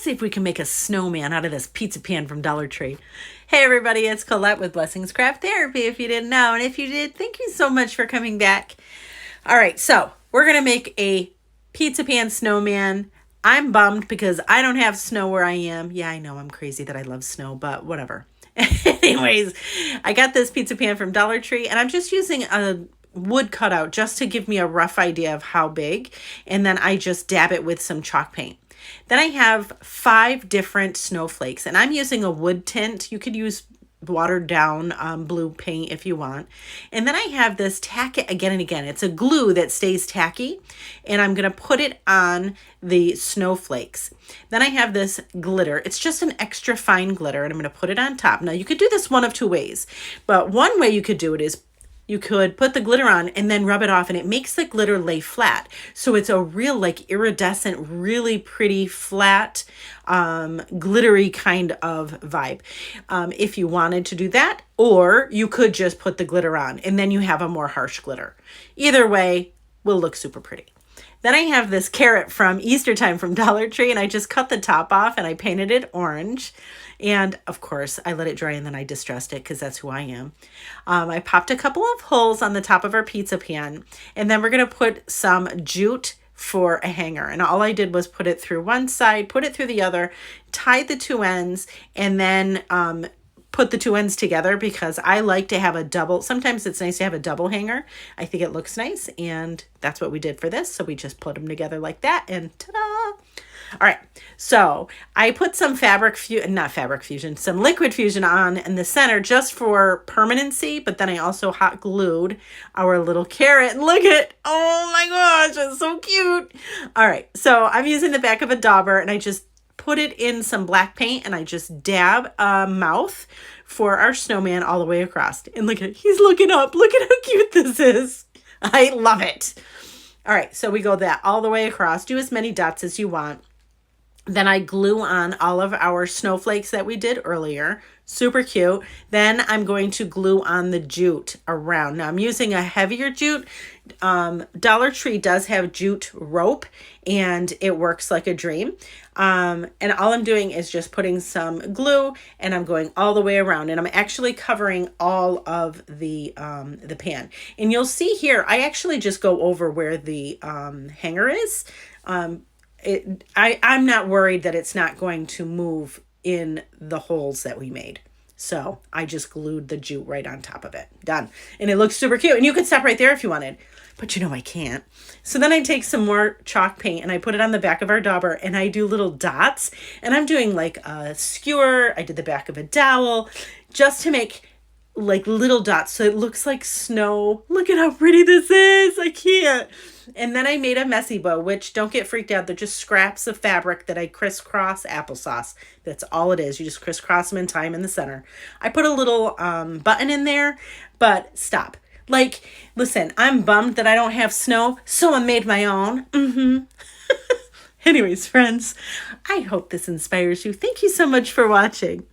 let's see if we can make a snowman out of this pizza pan from Dollar Tree. Hey everybody, it's Colette with Blessings Craft Therapy, if you didn't know. And if you did, thank you so much for coming back. All right, so we're going to make a pizza pan snowman. I'm bummed because I don't have snow where I am. Yeah, I know I'm crazy that I love snow, but whatever. Anyways, I got this pizza pan from Dollar Tree, and I'm just using a wood cutout just to give me a rough idea of how big. And then I just dab it with some chalk paint. Then I have 5 different snowflakes, and I'm using a wood tint. You could use watered down blue paint if you want. And then I have this tack it again and again. It's a glue that stays tacky, and I'm going to put it on the snowflakes. Then I have this glitter. It's just an extra fine glitter, and I'm going to put it on top. Now you could do this one of 2 ways, but one way you could do it is you could put the glitter on and then rub it off, and it makes the glitter lay flat. So it's a real like iridescent, really pretty flat, glittery kind of vibe. If you wanted to do that, or you could just put the glitter on and then you have a more harsh glitter. Either way will look super pretty. Then I have this carrot from Easter time from Dollar Tree, and I just cut the top off and I painted it orange. And of course, I let it dry and then I distressed it because that's who I am. I popped a couple of holes on the top of our pizza pan, and then we're going to put some jute for a hanger. And all I did was put it through one side, put it through the other, tied the 2 ends, and then put the 2 ends together because I like to have a double. Sometimes it's nice to have a double hanger. I think it looks nice, and that's what we did for this. So we just put them together like that, and ta-da! All right, so I put some some liquid fusion on in the center just for permanency, but then I also hot glued our little carrot. Look at, oh my gosh, it's so cute. All right, so I'm using the back of a dauber, and I just put it in some black paint, and I just dab a mouth for our snowman all the way across. And look at, he's looking up. Look at how cute this is. I love it. All right, so we go that all the way across. Do as many dots as you want. Then I glue on all of our snowflakes that we did earlier. Super cute. Then I'm going to glue on the jute around. Now I'm using a heavier jute. Dollar Tree does have jute rope, and it works like a dream. And all I'm doing is just putting some glue, and I'm going all the way around, and I'm actually covering all of the pan. And you'll see here, I actually just go over where the hanger is. I'm not worried that it's not going to move in the holes that we made. So I just glued the jute right on top of it. Done. And it looks super cute. And you could stop right there if you wanted. But you know I can't. So then I take some more chalk paint and I put it on the back of our dauber, and I do little dots. And I'm doing like a skewer. I did the back of a dowel just to make like little dots so it looks like snow. Look at how pretty this is. I can't. And then I made a messy bow, which, don't get freaked out, they're just scraps of fabric that I crisscross applesauce. That's all it is. You just crisscross them and tie them in the center. I put a little button in there, but stop. Like, listen, I'm bummed that I don't have snow, so I made my own. Anyways, friends, I hope this inspires you. Thank you so much for watching.